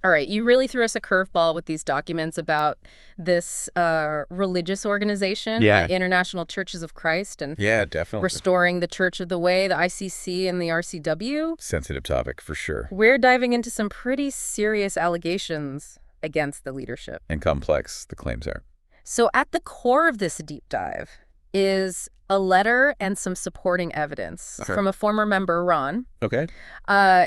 All right, you really threw us a curveball with these documents about this religious organization, Yeah. International Churches of Christ, and Yeah, definitely. restoring the Church of the Way, the ICC and the RCW. Sensitive topic for sure. We're diving into some pretty serious allegations against the leadership. And complex, the claims are. So at the core of this deep dive is a letter and some supporting evidence from a former member, Ron. Okay.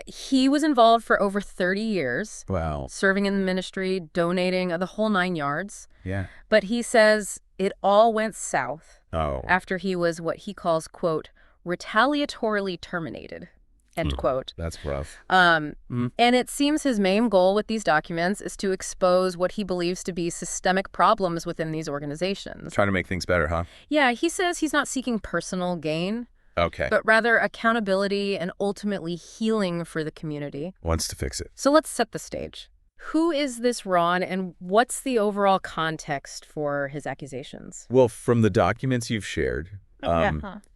He was involved for over 30 years. Wow. Serving in the ministry, donating, the whole 9 yards. Yeah. But he says it all went south after he was what he calls, quote, retaliatorily terminated, end quote. That's rough. And it seems his main goal with these documents is to expose what he believes to be systemic problems within these organizations. Trying to make things better, huh? Yeah, he says he's not seeking personal gain, Okay. but rather accountability and ultimately healing for the community. Wants to fix it. So let's set the stage. Who is this Ron, and what's the overall context for his accusations? Well, from the documents you've shared,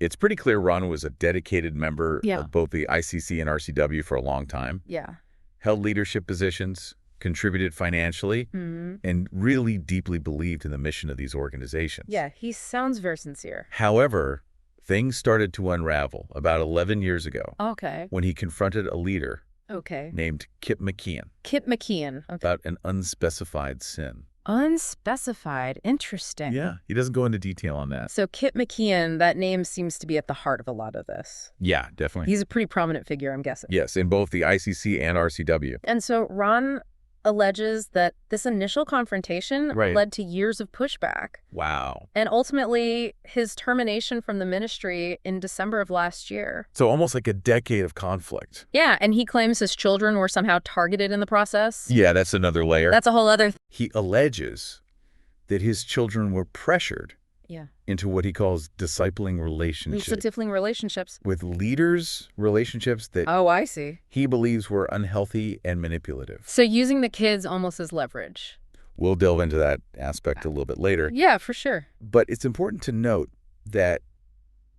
it's pretty clear Ron was a dedicated member of both the ICC and RCW for a long time. Yeah. Held leadership positions, contributed financially, and really deeply believed in the mission of these organizations. Yeah, he sounds very sincere. However, things started to unravel about 11 years ago Okay. when he confronted a leader named Kip McKeon Kip McKeon. Okay. about an unspecified sin. Unspecified. Interesting. Yeah, he doesn't go into detail on that. So Kip McKeon, that name seems to be at the heart of a lot of this. Yeah, definitely. He's a pretty prominent figure, I'm guessing. Yes, in both the ICC and RCW. And so Ron alleges that this initial confrontation led to years of pushback. Wow. And ultimately, his termination from the ministry in December of last year. So almost like a decade of conflict. Yeah, and he claims his children were somehow targeted in the process. Yeah, that's another layer. That's a whole other... He alleges that his children were pressured into what he calls discipling relationships. Discipling relationships. With leaders, relationships that I see. he believes were unhealthy and manipulative. So using the kids almost as leverage. We'll delve into that aspect a little bit later. Yeah, for sure. But it's important to note that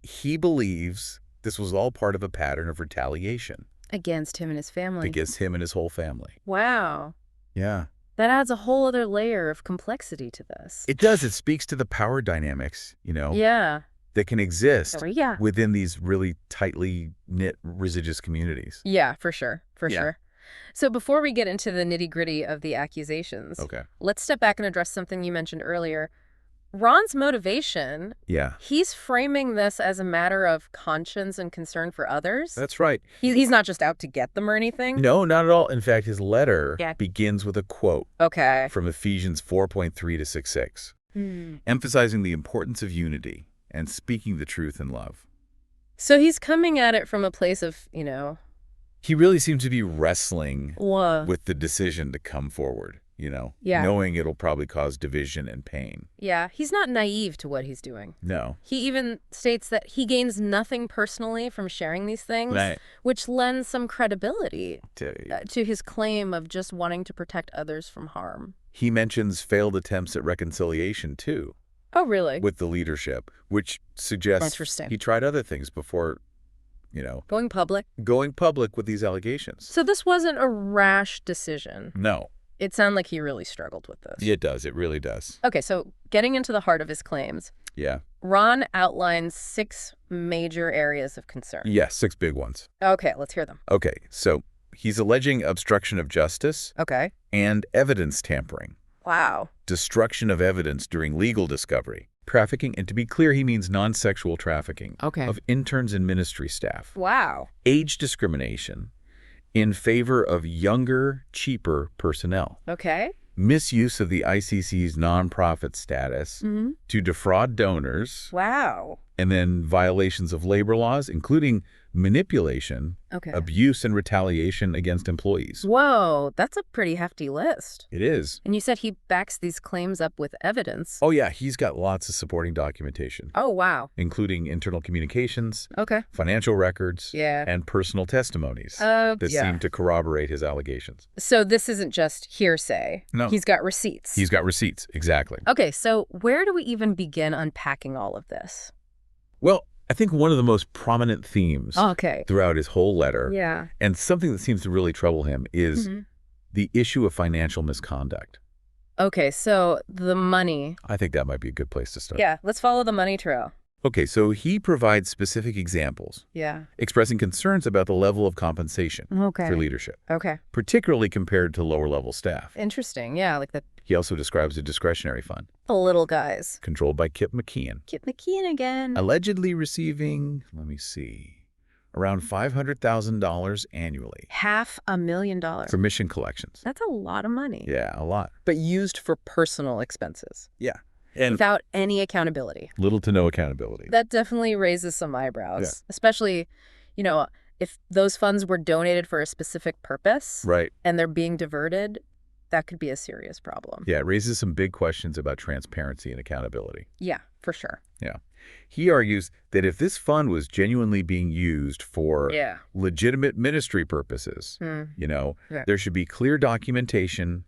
he believes this was all part of a pattern of retaliation. Against him and his family. Against him and his whole family. Wow. Yeah. That adds a whole other layer of complexity to this. It does. It speaks to the power dynamics, that can exist within these really tightly knit religious communities. Yeah, for sure. For sure. So before we get into the nitty-gritty of the accusations, let's step back and address something you mentioned earlier. Ron's motivation, he's framing this as a matter of conscience and concern for others. That's right. He's not just out to get them or anything? No, not at all. In fact, his letter begins with a quote from Ephesians 4:3 to 6:6, emphasizing the importance of unity and speaking the truth in love. So he's coming at it from a place of, He really seems to be wrestling with the decision to come forward. Knowing it'll probably cause division and pain. Yeah, he's not naive to what he's doing. No. He even states that he gains nothing personally from sharing these things, which lends some credibility to his claim of just wanting to protect others from harm. He mentions failed attempts at reconciliation, too. Oh, really? With the leadership, which suggests he tried other things before, Going public? Going public with these allegations. So this wasn't a rash decision. No. It sounded like he really struggled with this. It does. It really does. Okay, so getting into the heart of his claims. Yeah. Ron outlines 6 major areas of concern. Yes, 6 big ones. Okay, let's hear them. Okay, so he's alleging obstruction of justice. Okay. And evidence tampering. Wow. Destruction of evidence during legal discovery. Trafficking, and to be clear, he means non-sexual trafficking. Of interns and ministry staff. Wow. Age discrimination in favor of younger, cheaper personnel. Okay. Misuse of the ICC's nonprofit status to defraud donors. Wow. And then violations of labor laws, including manipulation, abuse, and retaliation against employees. Whoa, that's a pretty hefty list. It is. And you said he backs these claims up with evidence. Oh, yeah. He's got lots of supporting documentation. Oh, wow. Including internal communications, financial records, and personal testimonies that seem to corroborate his allegations. So this isn't just hearsay. No. He's got receipts. He's got receipts, exactly. Okay, so where do we even begin unpacking all of this? Well, I think one of the most prominent themes throughout his whole letter, and something that seems to really trouble him, is the issue of financial misconduct. Okay, so the money. I think that might be a good place to start. Yeah, let's follow the money trail. Okay, so he provides specific examples. Yeah. Expressing concerns about the level of compensation for leadership. Okay. Particularly compared to lower-level staff. Interesting, yeah, like the... He also describes a discretionary fund. The little guys. Controlled by Kip McKeon. Kip McKeon again. Allegedly receiving, let me see, around $500,000 annually. $500,000. For mission collections. That's a lot of money. Yeah, a lot. But used for personal expenses. Yeah. And without any accountability. Little to no accountability. That definitely raises some eyebrows. Especially, you know, if those funds were donated for a specific purpose. Right. And they're being diverted, that could be a serious problem. Yeah, it raises some big questions about transparency and accountability. Yeah, for sure. Yeah. He argues that if this fund was genuinely being used for legitimate ministry purposes, you know, there should be clear documentation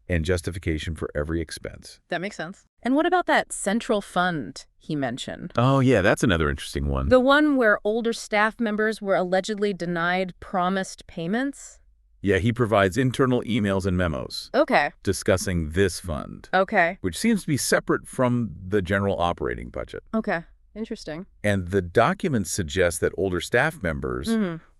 and justification for every expense. That makes sense. And what about that central fund he mentioned? Oh, yeah, that's another interesting one. The one where older staff members were allegedly denied promised payments? Yeah, he provides internal emails and memos. Okay. Discussing this fund. Okay. Which seems to be separate from the general operating budget. Okay. Interesting. And the documents suggest that older staff members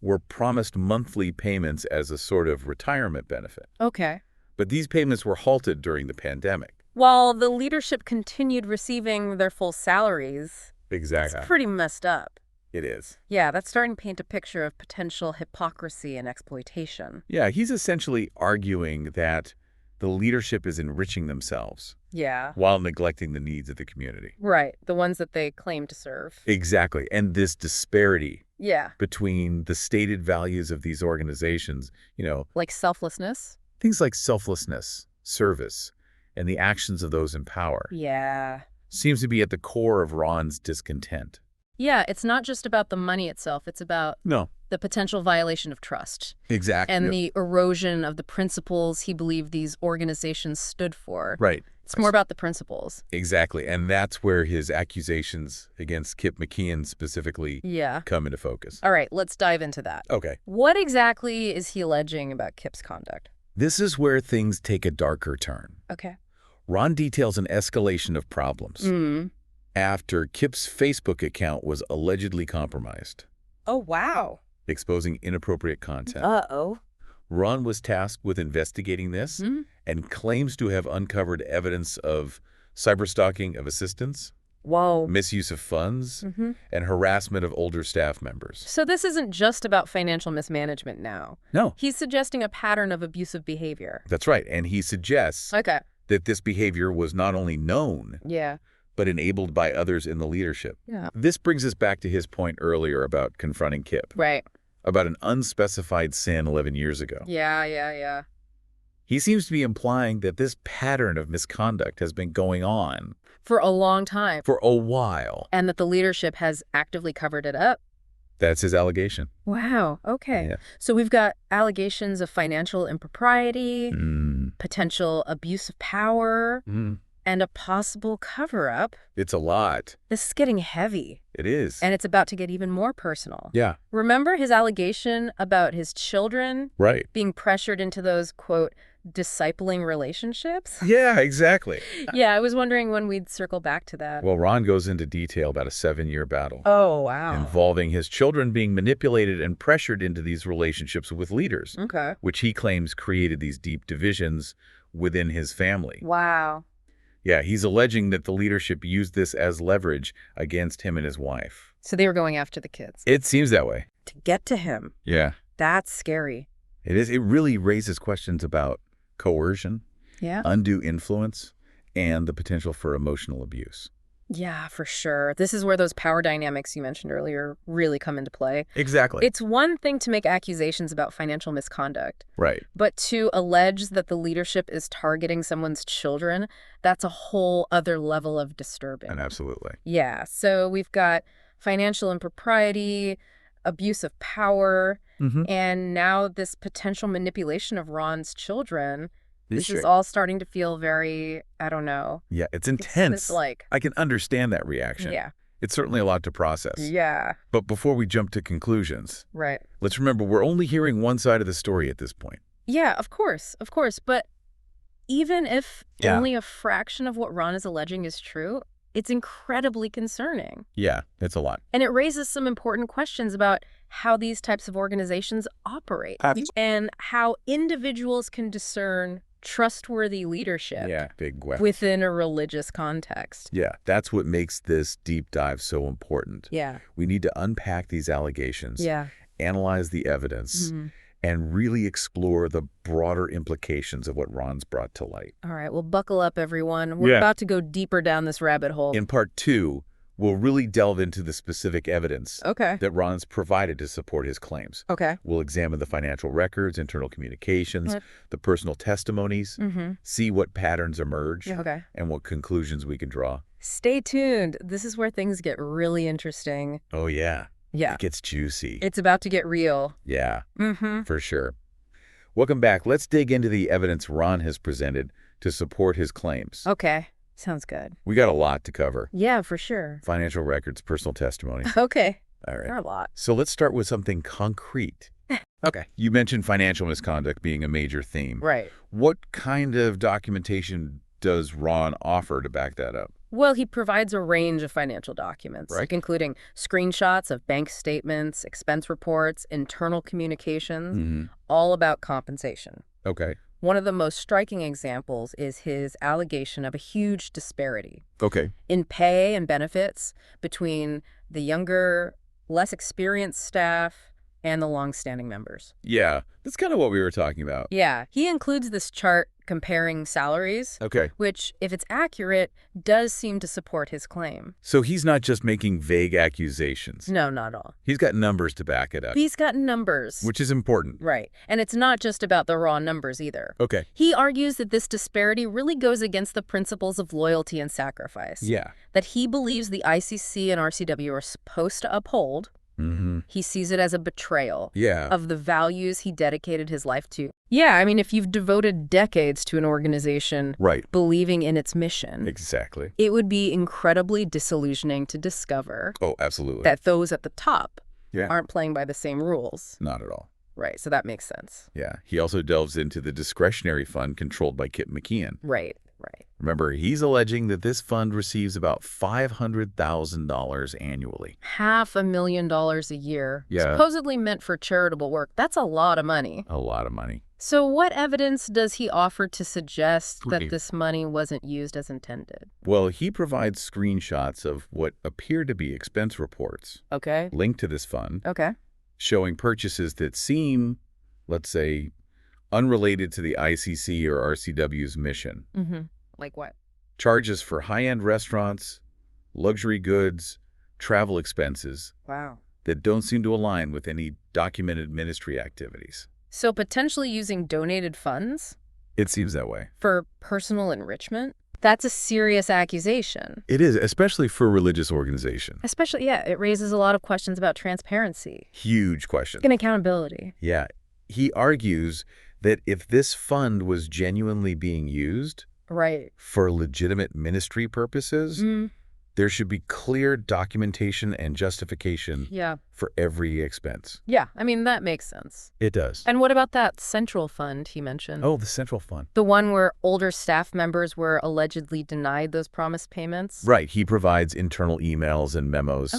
were promised monthly payments as a sort of retirement benefit. Okay. But these payments were halted during the pandemic. While the leadership continued receiving their full salaries. Exactly. It's pretty messed up. It is. Yeah, that's starting to paint a picture of potential hypocrisy and exploitation. Yeah, he's essentially arguing that the leadership is enriching themselves. Yeah. While neglecting the needs of the community. Right, the ones that they claim to serve. Exactly, and this disparity between the stated values of these organizations, you know. Like selflessness? Things like selflessness, service, and the actions of those in power. Yeah. Seems to be at the core of Ron's discontent. Yeah, it's not just about the money itself. It's about the potential violation of trust. Exactly. And the erosion of the principles he believed these organizations stood for. Right. It's more about the principles. Exactly. And that's where his accusations against Kip McKeon specifically come into focus. All right, let's dive into that. Okay. What exactly is he alleging about Kip's conduct? This is where things take a darker turn. Okay. Ron details an escalation of problems after Kip's Facebook account was allegedly compromised. Oh, wow. Exposing inappropriate content. Uh-oh. Ron was tasked with investigating this and claims to have uncovered evidence of cyberstalking of assistants, misuse of funds, and harassment of older staff members. So this isn't just about financial mismanagement now. No. He's suggesting a pattern of abusive behavior. That's right. And he suggests that this behavior was not only known, but enabled by others in the leadership. Yeah. This brings us back to his point earlier about confronting Kip. Right. About an unspecified sin 11 years ago. Yeah. He seems to be implying that this pattern of misconduct has been going on. For a long time. For a while. And that the leadership has actively covered it up. That's his allegation. Wow. Okay. Yeah. So we've got allegations of financial impropriety, potential abuse of power, and a possible cover-up. It's a lot. This is getting heavy. It is. And it's about to get even more personal. Yeah. Remember his allegation about his children being pressured into those, quote, discipling relationships? Yeah, exactly. Yeah, I was wondering when we'd circle back to that. Well, Ron goes into detail about a 7-year battle. Oh, wow. Involving his children being manipulated and pressured into these relationships with leaders. Okay. Which he claims created these deep divisions within his family. Wow. Yeah, he's alleging that the leadership used this as leverage against him and his wife. So they were going after the kids. It seems that way. To get to him. Yeah. That's scary. It is. It really raises questions about coercion, undue influence, and the potential for emotional abuse. Yeah, for sure. This is where those power dynamics you mentioned earlier really come into play. Exactly. It's one thing to make accusations about financial misconduct. Right. But to allege that the leadership is targeting someone's children, that's a whole other level of disturbing. And absolutely. Yeah. So we've got financial impropriety, abuse of power, and now this potential manipulation of Ron's children. This is all starting to feel very, I don't know. Yeah, it's intense. It's like, I can understand that reaction. Yeah. It's certainly a lot to process. Yeah. But before we jump to conclusions, let's remember we're only hearing one side of the story at this point. Yeah, of course. But even if only a fraction of what Ron is alleging is true, it's incredibly concerning. Yeah, it's a lot. And it raises some important questions about how these types of organizations operate and how individuals can discern trustworthy leadership big question. Within a religious context. Yeah, that's what makes this deep dive so important. Yeah. We need to unpack these allegations, analyze the evidence, and really explore the broader implications of what Ron's brought to light. All right, well, buckle up, everyone. We're about to go deeper down this rabbit hole. In part 2, we'll really delve into the specific evidence that Ron's provided to support his claims. We'll examine the financial records, internal communications, the personal testimonies, see what patterns emerge, and what conclusions we can draw. Stay tuned. This is where things get really interesting. Oh, yeah. Yeah. It gets juicy. It's about to get real. Yeah, for sure. Welcome back. Let's dig into the evidence Ron has presented to support his claims. Okay. Sounds good. We got a lot to cover. Yeah, for sure. Financial records, personal testimony. Okay. All right. There are a lot. So let's start with something concrete. Okay. You mentioned financial misconduct being a major theme. Right. What kind of documentation does Ron offer to back that up? Well, he provides a range of financial documents, including screenshots of bank statements, expense reports, internal communications, all about compensation. Okay. One of the most striking examples is his allegation of a huge disparity in pay and benefits between the younger, less experienced staff and the long-standing members. Yeah, that's kind of what we were talking about. Yeah, he includes this chart comparing salaries, which, if it's accurate, does seem to support his claim. So he's not just making vague accusations. No, not at all. He's got numbers to back it up. He's got numbers. Which is important. Right. And it's not just about the raw numbers either. Okay. He argues that this disparity really goes against the principles of loyalty and sacrifice. Yeah. That he believes the ICC and RCW are supposed to uphold. He sees it as a betrayal of the values he dedicated his life to. Yeah, I mean, if you've devoted decades to an organization believing in its mission, it would be incredibly disillusioning to discover that those at the top aren't playing by the same rules. Not at all. Right, so that makes sense. Yeah, he also delves into the discretionary fund controlled by Kip McKeon. Right. Remember, he's alleging that this fund receives about $500,000 annually. $500,000 a year. Supposedly meant for charitable work. That's a lot of money. A lot of money. So what evidence does he offer to suggest that this money wasn't used as intended? Well, he provides screenshots of what appear to be expense reports. Linked to this fund. Showing purchases that seem, let's say, unrelated to the ICC or RCW's mission. Like what? Charges for high-end restaurants, luxury goods, travel expenses. Wow. That don't seem to align with any documented ministry activities. So potentially using donated funds? It seems that way. For personal enrichment? That's a serious accusation. It is, especially for a religious organization. Especially, it raises a lot of questions about transparency. Huge questions. And accountability. Yeah. He argues that if this fund was genuinely being used for legitimate ministry purposes, there should be clear documentation and justification for every expense. Yeah, I mean, that makes sense. It does. And what about that central fund he mentioned? Oh, the central fund. The one where older staff members were allegedly denied those promised payments? Right. He provides internal emails and memos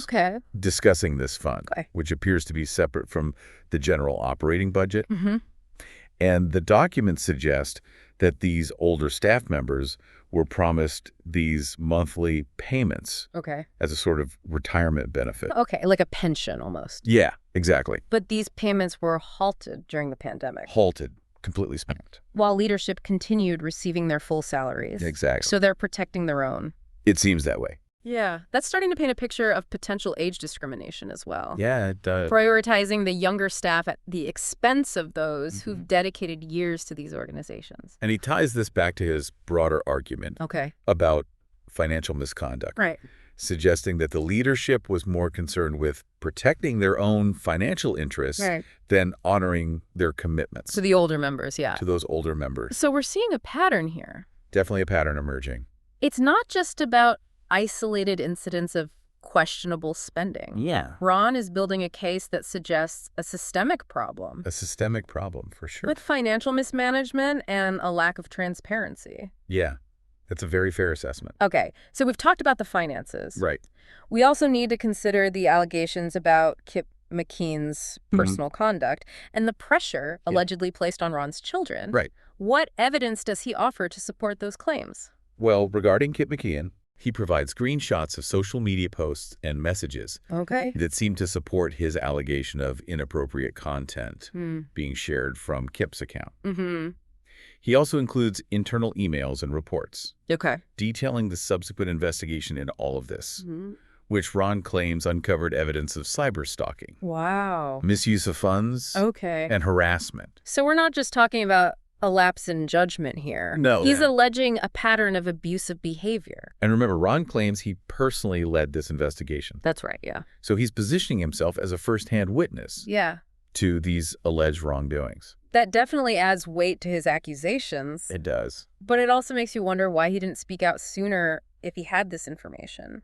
discussing this fund, which appears to be separate from the general operating budget. And the documents suggest that these older staff members were promised these monthly payments as a sort of retirement benefit. Like a pension almost. Yeah, exactly. But these payments were halted during the pandemic. Halted, completely spent. While leadership continued receiving their full salaries. Exactly. So they're protecting their own. It seems that way. Yeah, that's starting to paint a picture of potential age discrimination as well. Yeah, it does. Prioritizing the younger staff at the expense of those who've dedicated years to these organizations. And he ties this back to his broader argument about financial misconduct. Suggesting that the leadership was more concerned with protecting their own financial interests than honoring their commitments. To the older members, to those older members. So we're seeing a pattern here. Definitely a pattern emerging. It's not just about isolated incidents of questionable spending. Yeah. Ron is building a case that suggests a systemic problem. A systemic problem, for sure. With financial mismanagement and a lack of transparency. Yeah, that's a very fair assessment. Okay, so we've talked about the finances. Right. We also need to consider the allegations about Kip McKean's personal conduct and the pressure allegedly placed on Ron's children. Right. What evidence does he offer to support those claims? Well, regarding Kip McKean, he provides screenshots of social media posts and messages that seem to support his allegation of inappropriate content being shared from Kip's account. He also includes internal emails and reports detailing the subsequent investigation into all of this, which Ron claims uncovered evidence of cyberstalking. Wow. Misuse of funds and harassment. So we're not just talking about a lapse in judgment here. No. He's alleging a pattern of abusive behavior. And remember, Ron claims he personally led this investigation. That's right, yeah. So he's positioning himself as a first-hand witness to these alleged wrongdoings. That definitely adds weight to his accusations. It does. But it also makes you wonder why he didn't speak out sooner if he had this information.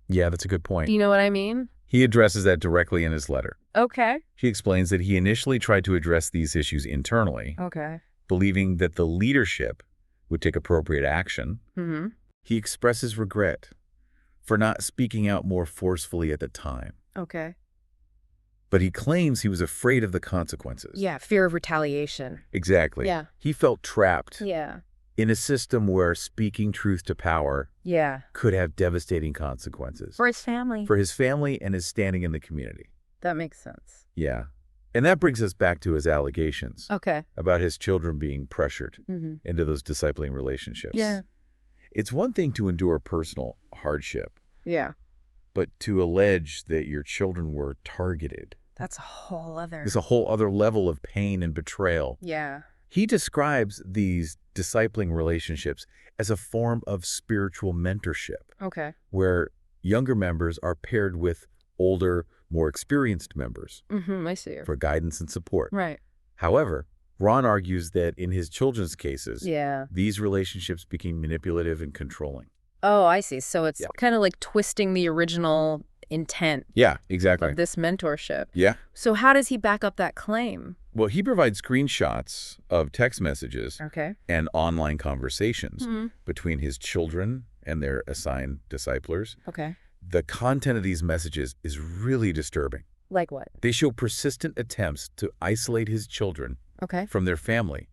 Yeah, that's a good point. Do you know what I mean? He addresses that directly in his letter. Okay. He explains that he initially tried to address these issues internally, believing that the leadership would take appropriate action. He expresses regret for not speaking out more forcefully at the time. But he claims he was afraid of the consequences. Yeah, fear of retaliation. Exactly. Yeah. He felt trapped Yeah. in a system where speaking truth to power could have devastating consequences. For his family. For his family and his standing in the community. That makes sense. Yeah. And that brings us back to his allegations Okay. about his children being pressured into those discipling relationships. Yeah. It's one thing to endure personal hardship, Yeah. but to allege that your children were targeted. That's a whole other... There's a whole other level of pain and betrayal. Yeah. He describes these discipling relationships as a form of spiritual mentorship. Okay. Where younger members are paired with older, more experienced members. I see. For guidance and support. Right. However, Ron argues that in his children's cases, Yeah. these relationships became manipulative and controlling. Oh, I see. So it's kind of like twisting the original intent Yeah, exactly. of this mentorship. Yeah. So how does he back up that claim? Well, he provides screenshots of text messages and online conversations between his children and their assigned disciplers. Okay. The content of these messages is really disturbing. Like what? They show persistent attempts to isolate his children from their family,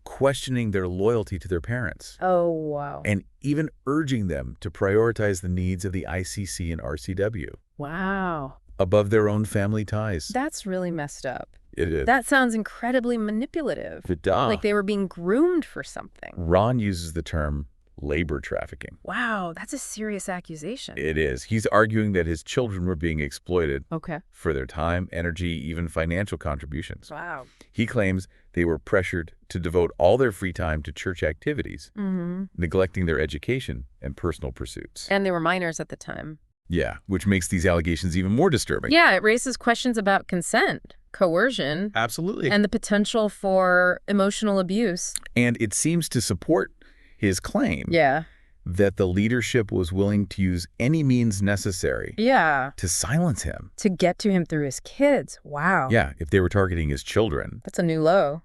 questioning their loyalty to their parents. Oh, wow. And even urging them to prioritize the needs of the ICC and RCW. Wow. Above their own family ties. That's really messed up. It is. That sounds incredibly manipulative. It does. Like they were being groomed for something. Ron uses the term labor trafficking. Wow, that's a serious accusation. It is. He's arguing that his children were being exploited Okay. for their time, energy, even financial contributions. Wow. He claims they were pressured to devote all their free time to church activities, neglecting their education and personal pursuits. And they were minors at the time. Yeah, which makes these allegations even more disturbing. Yeah, it raises questions about consent, coercion. Absolutely. And the potential for emotional abuse. And it seems to support his claim that the leadership was willing to use any means necessary to silence him. To get to him through his kids. Wow. Yeah, if they were targeting his children. That's a new low.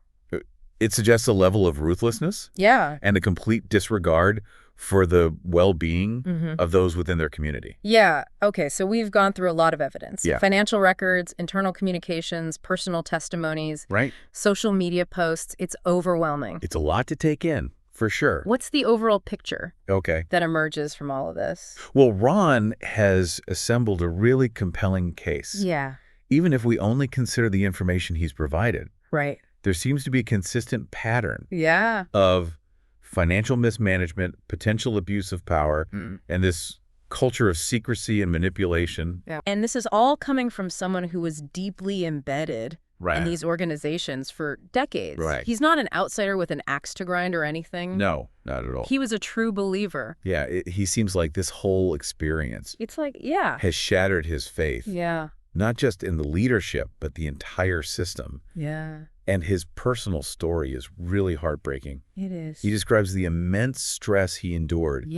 It suggests a level of ruthlessness and a complete disregard for the well-being of those within their community. Yeah. Okay, so we've gone through a lot of evidence. Yeah. Financial records, internal communications, personal testimonies, social media posts. It's overwhelming. It's a lot to take in. For sure. What's the overall picture that emerges from all of this? Well, Ron has assembled a really compelling case. Yeah. Even if we only consider the information he's provided. Right. There seems to be a consistent pattern of financial mismanagement, potential abuse of power, and this culture of secrecy and manipulation. Yeah. And this is all coming from someone who was deeply embedded in these organizations for decades. Right. He's not an outsider with an axe to grind or anything. No, not at all. He was a true believer. Yeah, he seems like this whole experience has shattered his faith. Yeah. Not just in the leadership, but the entire system. Yeah. And his personal story is really heartbreaking. It is. He describes the immense stress he endured,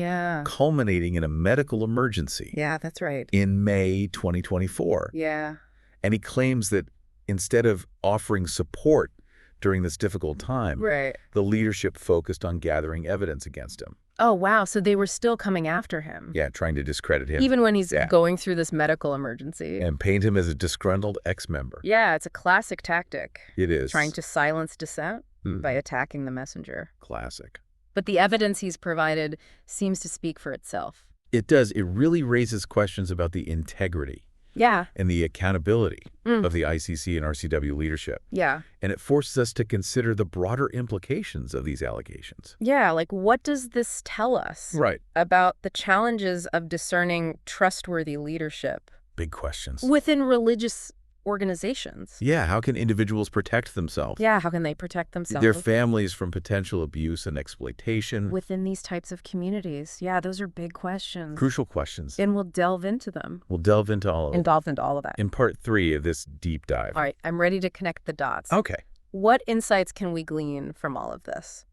culminating in a medical emergency. Yeah, that's right. In May 2024. Yeah. And he claims that instead of offering support during this difficult time, the leadership focused on gathering evidence against him. Oh, wow. So they were still coming after him. Yeah, trying to discredit him. Even when he's going through this medical emergency. And paint him as a disgruntled ex-member. Yeah, it's a classic tactic. It is. Trying to silence dissent by attacking the messenger. Classic. But the evidence he's provided seems to speak for itself. It does. It really raises questions about the integrity. And the accountability of the ICC and RCW leadership. Yeah. And it forces us to consider the broader implications of these allegations. Yeah, like what does this tell us about the challenges of discerning trustworthy leadership? Big questions. Within religious organizations. Yeah, how can individuals protect themselves? Yeah, how can they protect themselves? Their families from potential abuse and exploitation. Within these types of communities. Yeah, those are big questions. Crucial questions. And we'll delve into them. We'll delve into all of them. And delve into all of that. In part 3 of this deep dive. All right, I'm ready to connect the dots. Okay. What insights can we glean from all of this?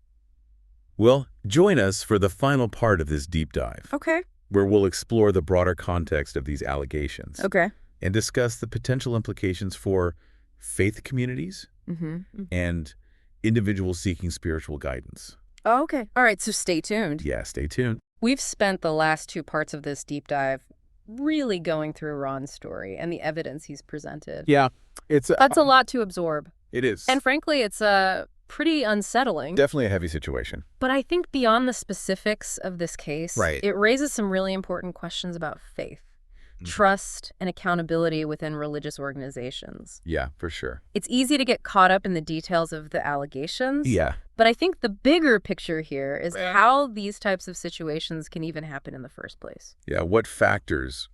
Well, join us for the final part of this deep dive. Okay. Where we'll explore the broader context of these allegations. Okay. And discuss the potential implications for faith communities and individuals seeking spiritual guidance. Oh, okay. All right, so stay tuned. Yeah, stay tuned. We've spent the last 2 parts of this deep dive really going through Ron's story and the evidence he's presented. Yeah. That's a lot to absorb. It is. And frankly, it's pretty unsettling. Definitely a heavy situation. But I think beyond the specifics of this case, it raises some really important questions about faith. Trust and accountability within religious organizations. Yeah, for sure. It's easy to get caught up in the details of the allegations. Yeah. But I think the bigger picture here is how these types of situations can even happen in the first place. Yeah, what factors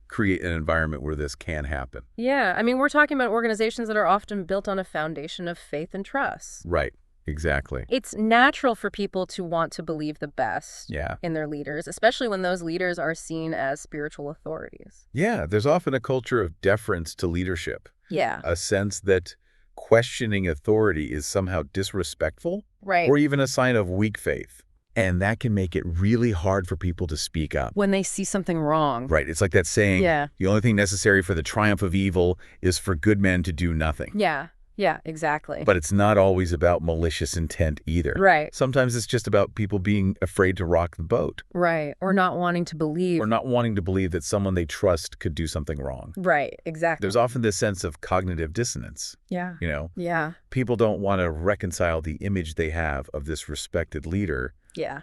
create an environment where this can happen? Yeah, I mean, we're talking about organizations that are often built on a foundation of faith and trust. Right. Exactly. It's natural for people to want to believe the best in their leaders, especially when those leaders are seen as spiritual authorities. Yeah, there's often a culture of deference to leadership. Yeah. A sense that questioning authority is somehow disrespectful or even a sign of weak faith. And that can make it really hard for people to speak up. When they see something wrong. Right. It's like that saying, the only thing necessary for the triumph of evil is for good men to do nothing. Yeah. Yeah, exactly. But it's not always about malicious intent either. Right. Sometimes it's just about people being afraid to rock the boat. Right. Or not wanting to believe. Or not wanting to believe that someone they trust could do something wrong. Right. Exactly. There's often this sense of cognitive dissonance. Yeah. You know? Yeah. People don't want to reconcile the image they have of this respected leader. Yeah.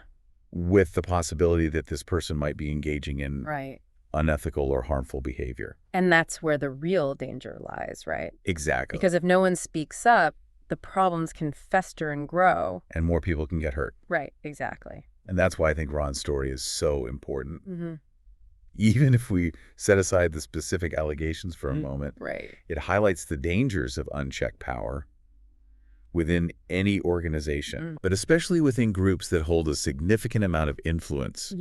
With the possibility that this person might be engaging in unethical or harmful behavior. And that's where the real danger lies, right? Exactly. Because if no one speaks up, the problems can fester and grow. And more people can get hurt. Right, exactly. And that's why I think Ron's story is so important. Even if we set aside the specific allegations for a moment, it highlights the dangers of unchecked power within any organization, but especially within groups that hold a significant amount of influence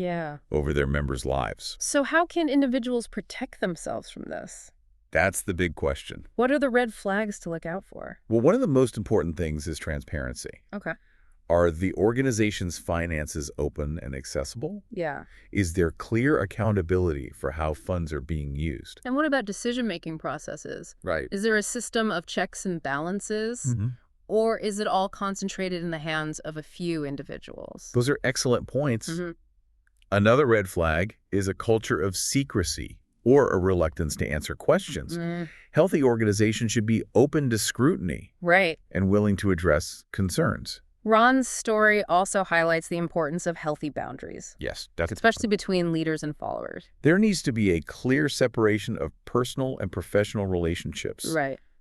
over their members' lives. So how can individuals protect themselves from this? That's the big question. What are the red flags to look out for? Well, one of the most important things is transparency. Okay. Are the organization's finances open and accessible? Yeah. Is there clear accountability for how funds are being used? And what about decision-making processes? Right. Is there a system of checks and balances? Or is it all concentrated in the hands of a few individuals? Those are excellent points. Another red flag is a culture of secrecy or a reluctance to answer questions. Healthy organizations should be open to scrutiny. And willing to address concerns. Ron's story also highlights the importance of healthy boundaries. Yes, definitely. Especially between leaders and followers. There needs to be a clear separation of personal and professional relationships.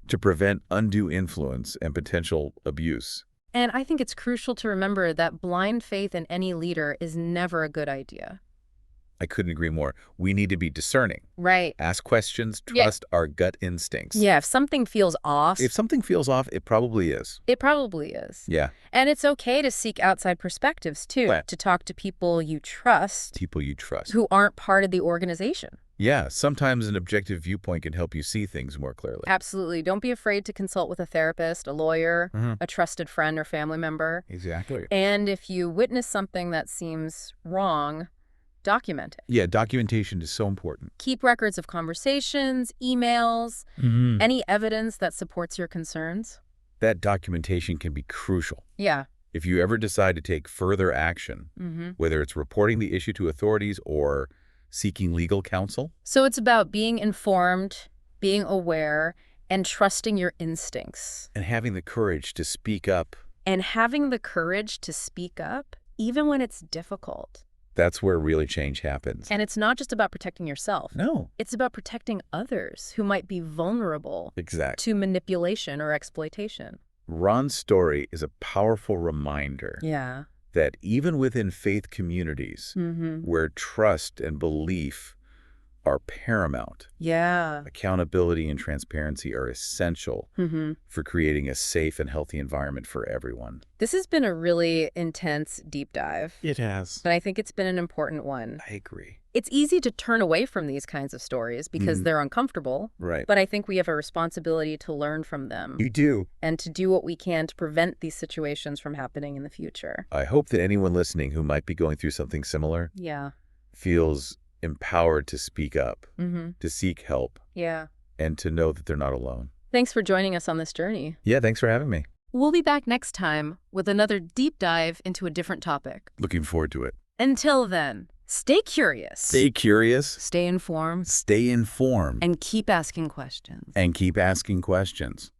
To prevent undue influence and potential abuse. And I think it's crucial to remember that blind faith in any leader is never a good idea. I couldn't agree more. We need to be discerning. Ask questions, trust our gut instincts. Yeah, if something feels off. If something feels off, it probably is. It probably is. Yeah. And it's okay to seek outside perspectives, too. To talk to people you trust. People you trust. Who aren't part of the organization. Yeah, sometimes an objective viewpoint can help you see things more clearly. Absolutely. Don't be afraid to consult with a therapist, a lawyer, a trusted friend or family member. Exactly. And if you witness something that seems wrong, document it. Yeah, documentation is so important. Keep records of conversations, emails, any evidence that supports your concerns. That documentation can be crucial. Yeah. If you ever decide to take further action, whether it's reporting the issue to authorities or seeking legal counsel. So it's about being informed, being aware, and trusting your instincts. And having the courage to speak up. And having the courage to speak up, even when it's difficult. That's where really change happens. And it's not just about protecting yourself. No. It's about protecting others who might be vulnerable to manipulation or exploitation. Ron's story is a powerful reminder that even within faith communities where trust and belief are paramount, accountability and transparency are essential for creating a safe and healthy environment for everyone. This has been a really intense deep dive. It has. But I think it's been an important one. I agree. It's easy to turn away from these kinds of stories because they're uncomfortable. Right. But I think we have a responsibility to learn from them. You do. And to do what we can to prevent these situations from happening in the future. I hope that anyone listening who might be going through something similar feels empowered to speak up, to seek help, and to know that they're not alone. Thanks for joining us on this journey. Yeah, thanks for having me. We'll be back next time with another deep dive into a different topic. Looking forward to it. Until then, stay curious. Stay curious. Stay informed. Stay informed. And keep asking questions. And keep asking questions.